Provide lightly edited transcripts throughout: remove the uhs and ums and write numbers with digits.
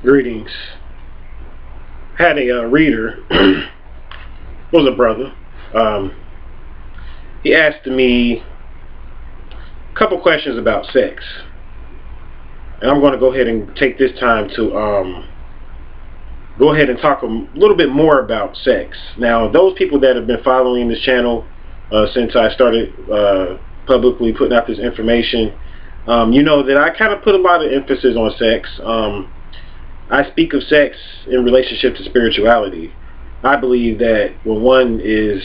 Greetings. Had a reader, was a brother. He asked me a couple questions about sex, and I'm going to go ahead and take this time to go ahead and talk a little bit more about sex. Now, those people that have been following this channel since I started publicly putting out this information, you know that I kind of put a lot of emphasis on sex. I speak of sex in relationship to spirituality. I believe that when one is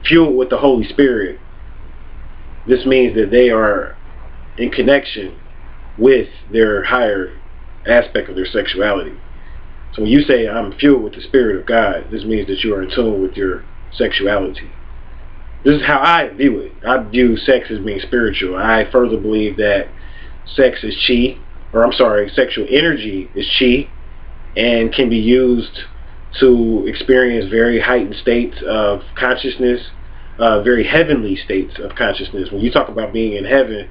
fueled with the Holy Spirit, this means that they are in connection with their higher aspect of their sexuality. So when you say, I'm fueled with the Spirit of God, this means that you are in tune with your sexuality. This is how I view it. I view sex as being spiritual. I further believe that sex is chi, sexual energy is chi, and can be used to experience very heightened states of consciousness, very heavenly states of consciousness. When you talk about being in heaven,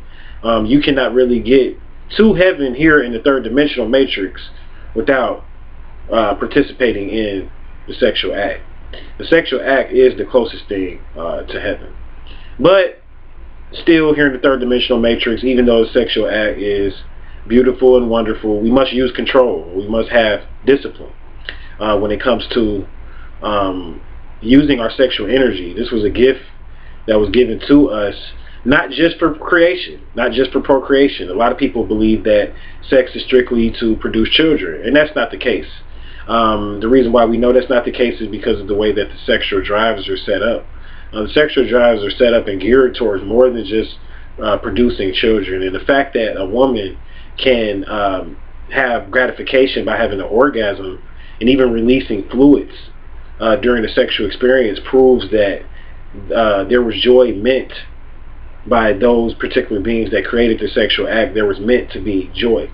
you cannot really get to heaven here in the third dimensional matrix without participating in the sexual act. The sexual act is the closest thing to heaven. But still, here in the third dimensional matrix, even though the sexual act is beautiful and wonderful, we must use control. We must have discipline when it comes to using our sexual energy. This was a gift that was given to us, not just for creation, not just for procreation. A lot of people believe that sex is strictly to produce children, and that's not the case. The reason why we know that's not the case is because of the way that the sexual drives are set up. The sexual drives are set up and geared towards more than just producing children. And the fact that a woman can have gratification by having an orgasm and even releasing fluids during the sexual experience proves that there was joy meant by those particular beings that created the sexual act. There was meant to be joy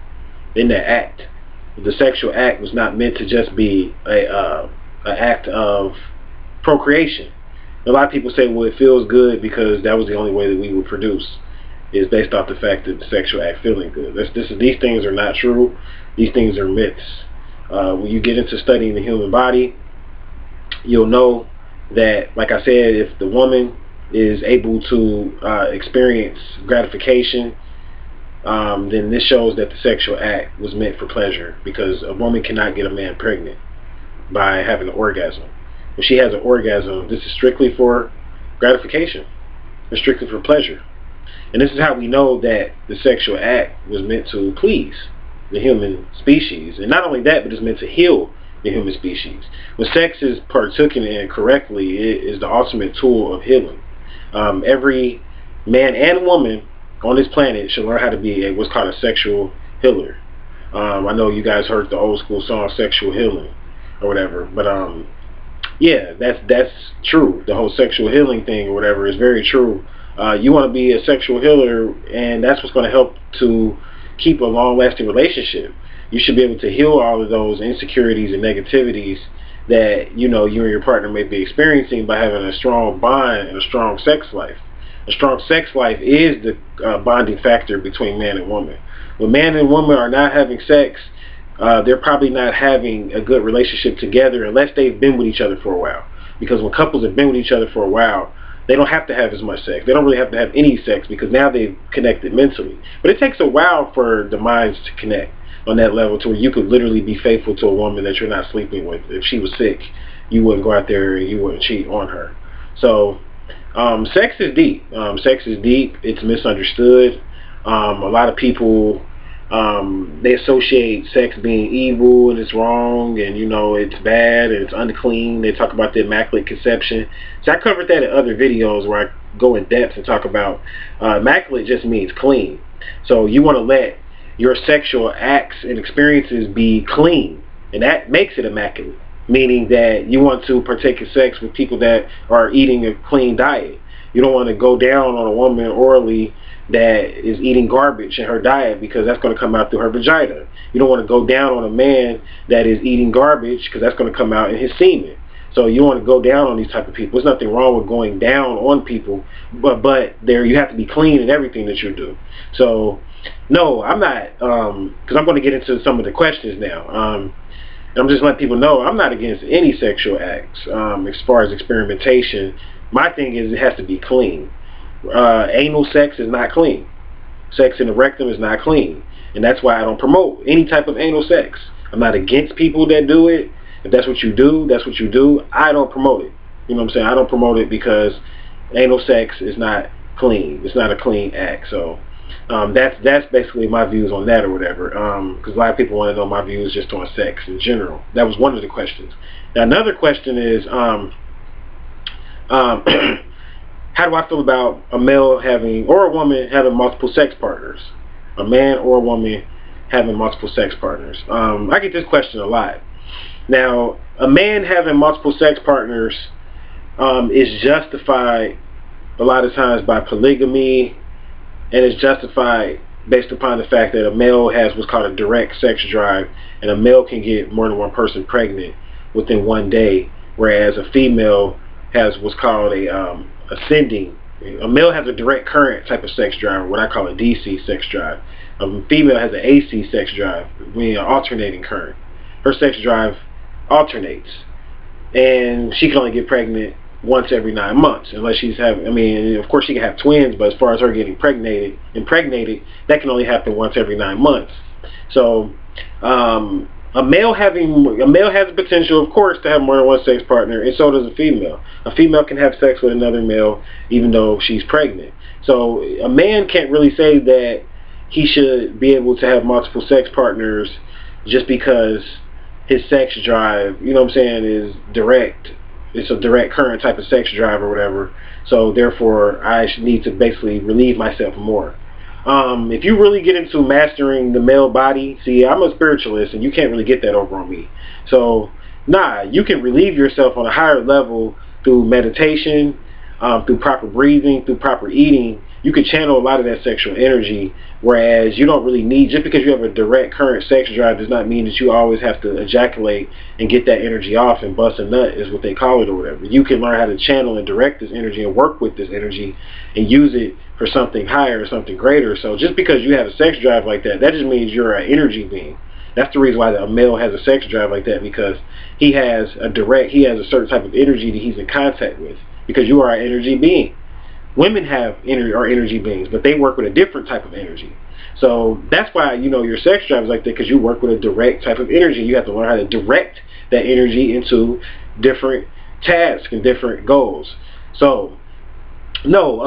in that act. The sexual act was not meant to just be an act of procreation. A lot of people say, well, it feels good because that was the only way that we would produce. Is based off the fact that the sexual act feeling good. These things are not true. These things are myths. When you get into studying the human body, you'll know that, like I said, if the woman is able to experience gratification, then this shows that the sexual act was meant for pleasure, because a woman cannot get a man pregnant by having an orgasm. When she has an orgasm, this is strictly for gratification. It's strictly for pleasure. And this is how we know that the sexual act was meant to please the human species. And not only that, but it's meant to heal the human species. When sex is partaken in correctly, it is the ultimate tool of healing. Every man and woman on this planet should learn how to be what's called a sexual healer. I know you guys heard the old school song Sexual Healing or whatever, but yeah, that's true. The whole sexual healing thing or whatever is very true. You want to be a sexual healer, and that's what's going to help to keep a long-lasting relationship. You should be able to heal all of those insecurities and negativities that you and your partner may be experiencing by having a strong bond and a strong sex life. A strong sex life is the bonding factor between man and woman. When man and woman are not having sex, they're probably not having a good relationship together unless they've been with each other for a while. Because when couples have been with each other for a while, they don't have to have as much sex. They don't really have to have any sex because now they've connected mentally. But it takes a while for the minds to connect on that level to where you could literally be faithful to a woman that you're not sleeping with. If she was sick, you wouldn't go out there and you wouldn't cheat on her. So sex is deep. Sex is deep. It's misunderstood. A lot of people, they associate sex being evil and it's wrong and it's bad and it's unclean. They talk about the Immaculate Conception. So I covered that in other videos where I go in depth and talk about immaculate just means clean. So you want to let your sexual acts and experiences be clean, and that makes it immaculate, meaning that you want to partake in sex with people that are eating a clean diet. You don't want to go down on a woman orally that is eating garbage in her diet, because that's going to come out through her vagina. You don't want to go down on a man that is eating garbage, because that's going to come out in his semen. So you want to go down on these type of people. There's nothing wrong with going down on people, but there you have to be clean in everything that you do. So no, I'm not, because I'm going to get into some of the questions now. I'm just letting people know I'm not against any sexual acts. As far as experimentation, my thing is it has to be clean. Anal sex is not clean. Sex in the rectum is not clean. And that's why I don't promote any type of anal sex. I'm not against people that do it. If that's what you do, that's what you do. I don't promote it. You know what I'm saying? I don't promote it because anal sex is not clean. It's not a clean act. So that's basically my views on that or whatever. Because a lot of people want to know my views just on sex in general. That was one of the questions. Now another question is, how do I feel about a male having, or a woman having multiple sex partners? A man or a woman having multiple sex partners. I get this question a lot. Now, a man having multiple sex partners is justified a lot of times by polygamy, and is justified based upon the fact that a male has what's called a direct sex drive, and a male can get more than one person pregnant within one day, whereas a female has what's called a ascending. A male has a direct current type of sex drive, or what I call a DC sex drive. A female has an AC sex drive, meaning an alternating current. Her sex drive alternates, and she can only get pregnant once every 9 months, unless she's having, I mean, of course she can have twins, but as far as her getting impregnated, that can only happen once every 9 months. So, a male has the potential, of course, to have more than one sex partner, and so does a female. A female can have sex with another male, even though she's pregnant. So, a man can't really say that he should be able to have multiple sex partners just because his sex drive, you know what I'm saying, is direct. It's a direct current type of sex drive or whatever. So therefore, I need to basically relieve myself more. If you really get into mastering the male body, see, I'm a spiritualist, and you can't really get that over on me. So, nah, you can relieve yourself on a higher level through meditation, through proper breathing, through proper eating. You can channel a lot of that sexual energy, whereas you don't really need, just because you have a direct current sex drive does not mean that you always have to ejaculate and get that energy off and bust a nut, is what they call it or whatever. You can learn how to channel and direct this energy and work with this energy and use it for something higher or something greater. So just because you have a sex drive like that, that just means you're an energy being. That's the reason why a male has a sex drive like that, because he has a certain type of energy that he's in contact with, because you are an energy being. Women are energy beings, but they work with a different type of energy. So that's why, your sex drive is like that, because you work with a direct type of energy. You have to learn how to direct that energy into different tasks and different goals. So, no,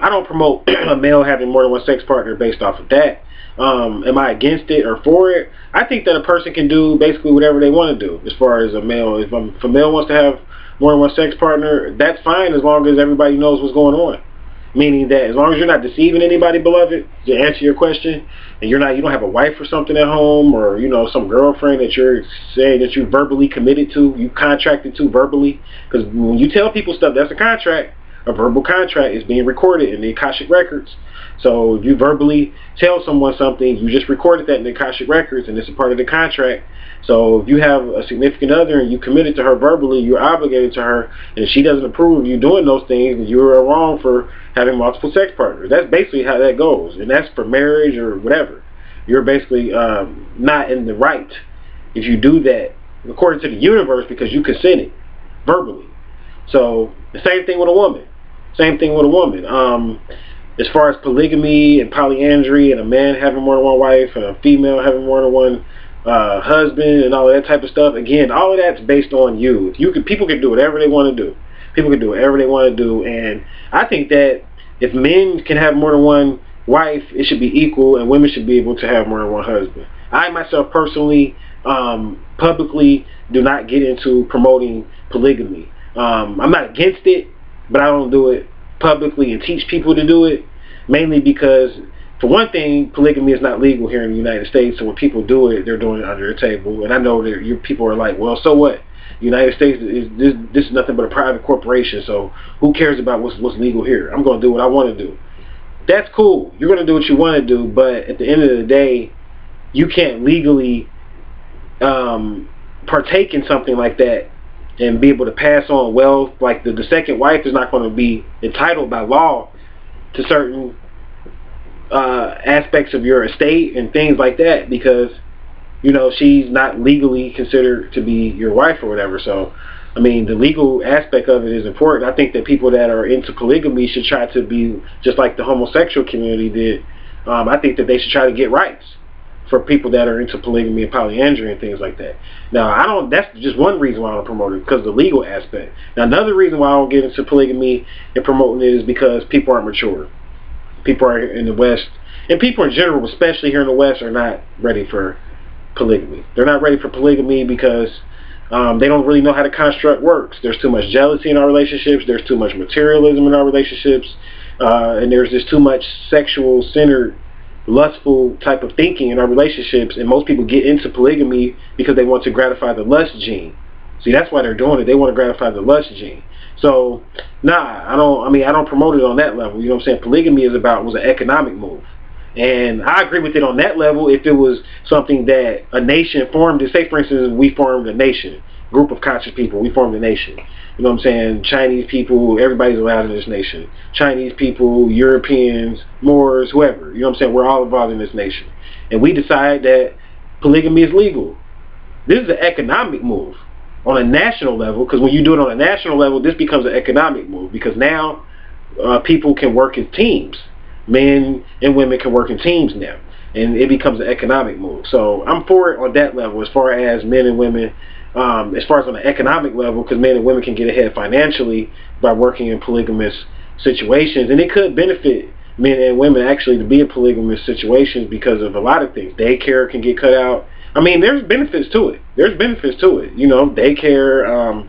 I don't promote a male having more than one sex partner based off of that. Am I against it or for it? I think that a person can do basically whatever they want to do as far as a male. If a male wants to have more than one sex partner, that's fine, as long as everybody knows what's going on. Meaning that as long as you're not deceiving anybody, beloved, to answer your question, and you don't have a wife or something at home, or some girlfriend that you're saying that you verbally committed to, you contracted to verbally, because when you tell people stuff, that's a contract. A verbal contract is being recorded in the Akashic records. So you verbally tell someone something, you just recorded that in the Akashic records, and it's a part of the contract. So if you have a significant other and you committed to her verbally, you're obligated to her, and if she doesn't approve of you doing those things, then you are wrong for having multiple sex partners. That's basically how that goes, and that's for marriage or whatever. You're basically not in the right if you do that according to the universe, because you consented verbally. So the same thing with a woman. Same thing with a woman. As far as polygamy and polyandry, and a man having more than one wife and a female having more than one husband and all that type of stuff, again, all of that's based on you. People can do whatever they want to do. People can do whatever they want to do, and I think that if men can have more than one wife, it should be equal, and women should be able to have more than one husband. I myself personally, publicly, do not get into promoting polygamy. I'm not against it, but I don't do it publicly and teach people to do it, mainly because, for one thing, polygamy is not legal here in the United States, so when people do it, they're doing it under the table. And I know that people are like, well, so what? The United States this is nothing but a private corporation, so who cares about what's legal here? I'm going to do what I want to do. That's cool. You're going to do what you want to do, but at the end of the day, you can't legally partake in something like that and be able to pass on wealth. Like the second wife is not going to be entitled by law to certain aspects of your estate and things like that, because you know she's not legally considered to be your wife or whatever. So I mean, the legal aspect of it is important. I think that people that are into polygamy should try to be just like the homosexual community did. I think that they should try to get rights for people that are into polygamy and polyandry and things like that. Now, I don't. That's just one reason why I don't promote it, because of the legal aspect. Now, another reason why I don't get into polygamy and promoting it is because people aren't mature. People are in the West, and people in general, especially here in the West, are not ready for polygamy. They're not ready for polygamy because they don't really know how the construct works. There's too much jealousy in our relationships. There's too much materialism in our relationships. And there's just too much sexual-centered, lustful type of thinking in our relationships. And most people get into polygamy because they want to gratify the lust gene. See, that's why they're doing it. They want to gratify the lust gene. So, I don't promote it on that level. You know what I'm saying? Polygamy was an economic move. And I agree with it on that level if it was something that a nation formed. Say, for instance, we formed a nation, group of conscious people, we formed a nation. You know what I'm saying? Chinese people, everybody's allowed in this nation. Chinese people, Europeans, Moors, whoever. You know what I'm saying? We're all involved in this nation. And we decide that polygamy is legal. This is an economic move on a national level, because when you do it on a national level, this becomes an economic move, because now people can work in teams. Men and women can work in teams now, and it becomes an economic move. So I'm for it on that level, as far as men and women, as far as on the economic level, because men and women can get ahead financially by working in polygamous situations, and it could benefit men and women actually to be in polygamous situations because of a lot of things. Daycare can get cut out. I mean, there's benefits to it. You know, daycare,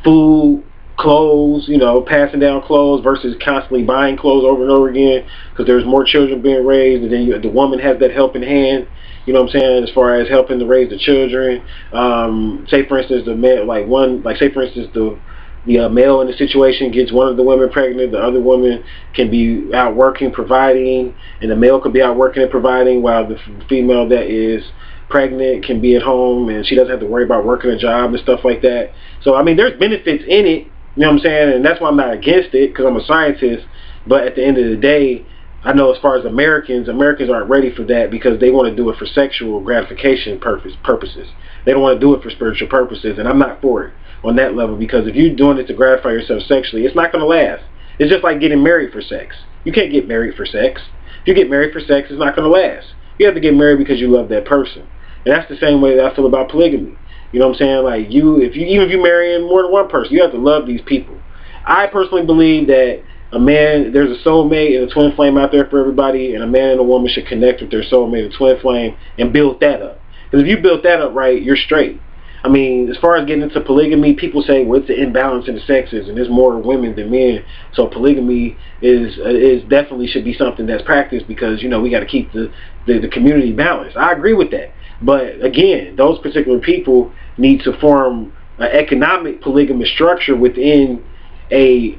food, clothes, you know, passing down clothes versus constantly buying clothes over and over again, because there's more children being raised, and then the woman has that helping hand, you know what I'm saying, as far as helping to raise the children. Say for instance the male, the male in the situation gets one of the women pregnant, the other woman can be out working, providing, and the male could be out working and providing, while the female that is pregnant can be at home and she doesn't have to worry about working a job and stuff like that. So I mean, there's benefits in it. You know what I'm saying? And that's why I'm not against it, because I'm a scientist. But at the end of the day, I know as far as Americans aren't ready for that, because they want to do it for sexual gratification purposes. They don't want to do it for spiritual purposes, and I'm not for it on that level, because if you're doing it to gratify yourself sexually, it's not going to last. It's just like getting married for sex. You can't get married for sex. If you get married for sex, it's not going to last. You have to get married because you love that person. And that's the same way that I feel about polygamy. You know what I'm saying? Like, even if you're marrying more than one person, you have to love these people. I personally believe that there's a soulmate and a twin flame out there for everybody, and a man and a woman should connect with their soulmate and twin flame and build that up. Because if you build that up right, you're straight. I mean, as far as getting into polygamy, people say, well, it's an imbalance in the sexes, and there's more women than men. So polygamy is definitely should be something that's practiced, because, you know, we got to keep the community balanced. I agree with that. But again, those particular people need to form an economic polygamous structure within a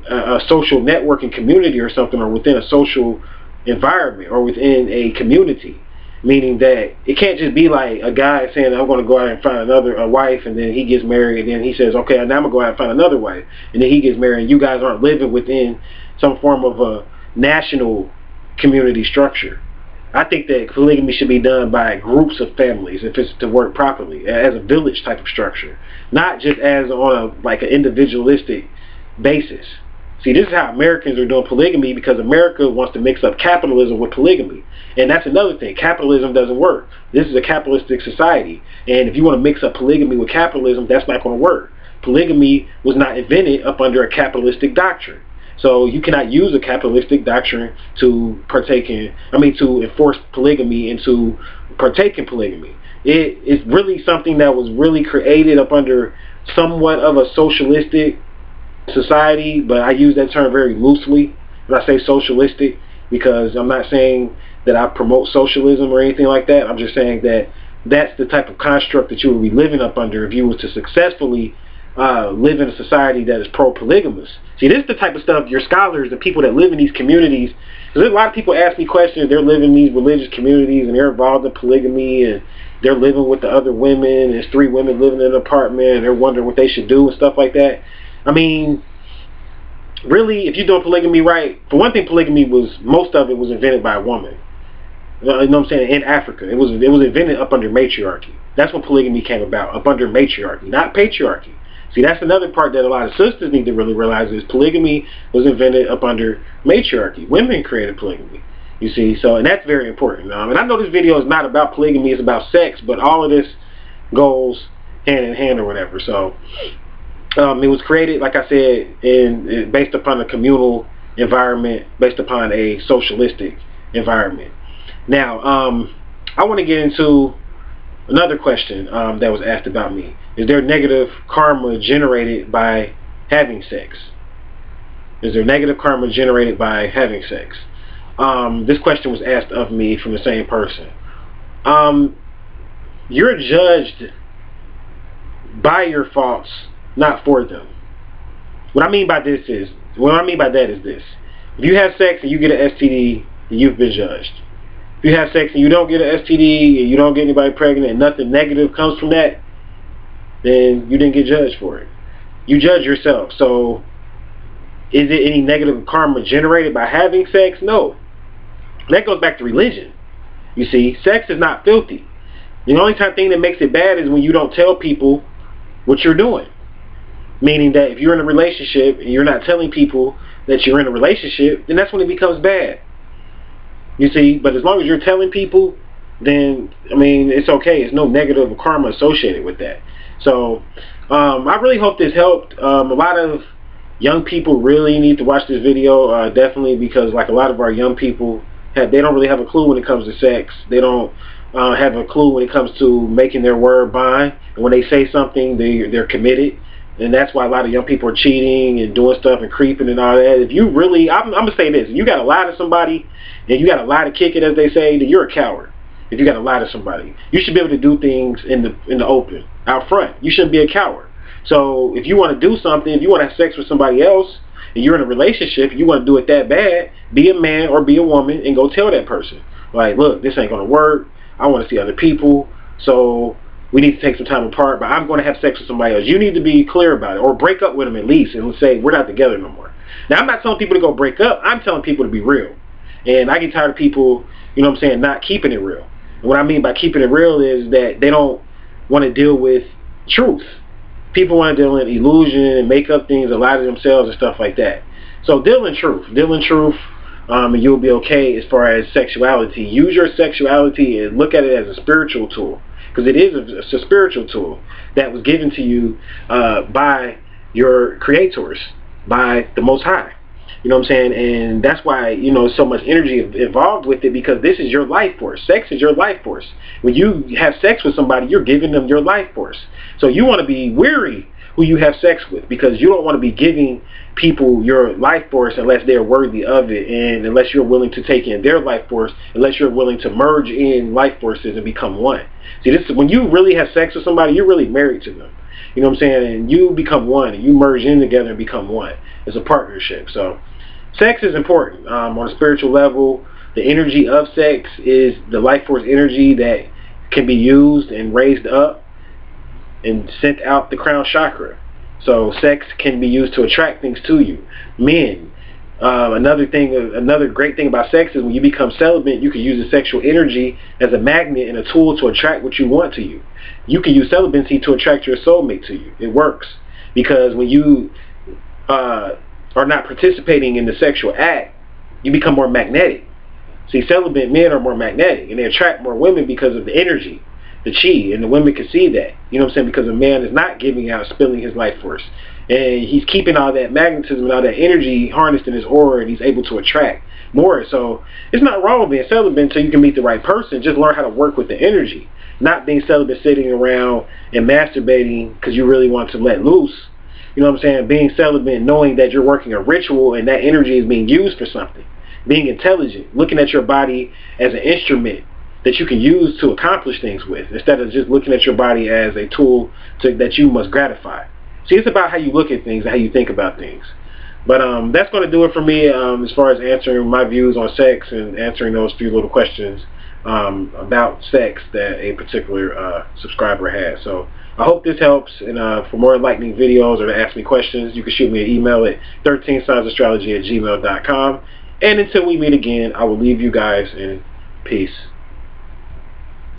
social networking community or something, or within a social environment, or within a community. Meaning that it can't just be like a guy saying, I'm going to go out and find a wife, and then he gets married, and then he says, okay, now I'm going to go out and find another wife, and then he gets married, and you guys aren't living within some form of a national community structure. I think that polygamy should be done by groups of families if it's to work properly, as a village type of structure, not just as on an individualistic basis. See, this is how Americans are doing polygamy, because America wants to mix up capitalism with polygamy. And that's another thing. Capitalism doesn't work. This is a capitalistic society. And if you want to mix up polygamy with capitalism, that's not going to work. Polygamy was not invented up under a capitalistic doctrine. So you cannot use a capitalistic doctrine to enforce polygamy and to partake in polygamy. It is really something that was really created up under somewhat of a socialistic society, but I use that term very loosely when I say socialistic, because I'm not saying that I promote socialism or anything like that. I'm just saying that that's the type of construct that you would be living up under if you were to successfully live in a society that is pro-polygamous. See, this is the type of stuff your scholars, the people that live in these communities, because a lot of people ask me questions, they're living in these religious communities and they're involved in polygamy and they're living with the other women, and there's 3 women living in an apartment and they're wondering what they should do and stuff like that. I mean, really, if you're doing polygamy right, for one thing, polygamy was, most of it was invented by a woman. You know what I'm saying? In Africa, it was invented up under matriarchy. That's when polygamy came about, up under matriarchy, not patriarchy. See, that's another part that a lot of sisters need to really realize is polygamy was invented up under matriarchy. Women created polygamy. You see, so, and that's very important. And I know this video is not about polygamy, it's about sex, but all of this goes hand in hand or whatever. So it was created, like I said, based upon a communal environment, based upon a socialistic environment. Now, I want to get into another question that was asked about me. Is there negative karma generated by having sex? Is there negative karma generated by having sex? This question was asked of me from the same person. You're judged by your faults, not for them. What I mean by that is this. If you have sex and you get an STD, you've been judged. If you have sex and you don't get an STD, and you don't get anybody pregnant, and nothing negative comes from that, then you didn't get judged for it. You judge yourself. So, is it any negative karma generated by having sex? No. That goes back to religion. You see, sex is not filthy. The only thing that makes it bad is when you don't tell people what you're doing. Meaning that if you're in a relationship and you're not telling people that you're in a relationship, then that's when it becomes bad. You see, but as long as you're telling people, then, I mean, it's okay. There's no negative karma associated with that. So, I really hope this helped. A lot of young people really need to watch this video, definitely, because like a lot of our young people, they don't really have a clue when it comes to sex. They don't have a clue when it comes to making their word bond. And when they say something, they're committed. And that's why a lot of young people are cheating and doing stuff and creeping and all that. If you really, I'm going to say this, if you got to lie to somebody and you got to lie to kick it, as they say, then you're a coward. If you got to lie to somebody, you should be able to do things in the open, out front. You shouldn't be a coward. So if you want to do something, if you want to have sex with somebody else, and you're in a relationship, you want to do it that bad, be a man or be a woman and go tell that person, like, look, this ain't going to work. I want to see other people, so we need to take some time apart, but I'm going to have sex with somebody else. You need to be clear about it, or break up with them at least and say, we're not together no more. Now, I'm not telling people to go break up. I'm telling people to be real. And I get tired of people, you know what I'm saying, not keeping it real. And what I mean by keeping it real is that they don't want to deal with truth. People want to deal in illusion and make up things, lie to themselves and stuff like that. So deal in truth. And you'll be okay as far as sexuality. Use your sexuality and look at it as a spiritual tool. Because it's a spiritual tool that was given to you by your creators, by the Most High. You know what I'm saying? And that's why, you know, so much energy involved with it, because this is your life force. Sex is your life force. When you have sex with somebody, you're giving them your life force. So you want to be wary who you have sex with, because you don't want to be giving people your life force unless they're worthy of it, and unless you're willing to take in their life force, unless you're willing to merge in life forces and become one. See, this is when you really have sex with somebody, you're really married to them. You know what I'm saying? And you become one, and you merge in together and become one. It's a partnership. So sex is important on a spiritual level. The energy of sex is the life force energy that can be used and raised up and sent out the crown chakra. So sex can be used to attract things to you. Men, another great thing about sex is when you become celibate, you can use the sexual energy as a magnet and a tool to attract what you want to you. You can use celibacy to attract your soulmate to you. It works, because when you are not participating in the sexual act, you become more magnetic. See, celibate men are more magnetic, and they attract more women because of the energy, the chi, and the women can see that. You know what I'm saying? Because a man is not giving out, spilling his life force, and he's keeping all that magnetism and all that energy harnessed in his aura, and he's able to attract more. So it's not wrong with being celibate until you can meet the right person. Just learn how to work with the energy, not being celibate sitting around and masturbating because you really want to let loose. You know what I'm saying? Being celibate, knowing that you're working a ritual and that energy is being used for something. Being intelligent, looking at your body as an instrument that you can use to accomplish things with, instead of just looking at your body as a tool that you must gratify. See, it's about how you look at things and how you think about things. But that's going to do it for me as far as answering my views on sex and answering those few little questions about sex that a particular subscriber has. So I hope this helps, and for more enlightening videos or to ask me questions, you can shoot me an email at 13signsastrology@gmail.com. And until we meet again, I will leave you guys in peace.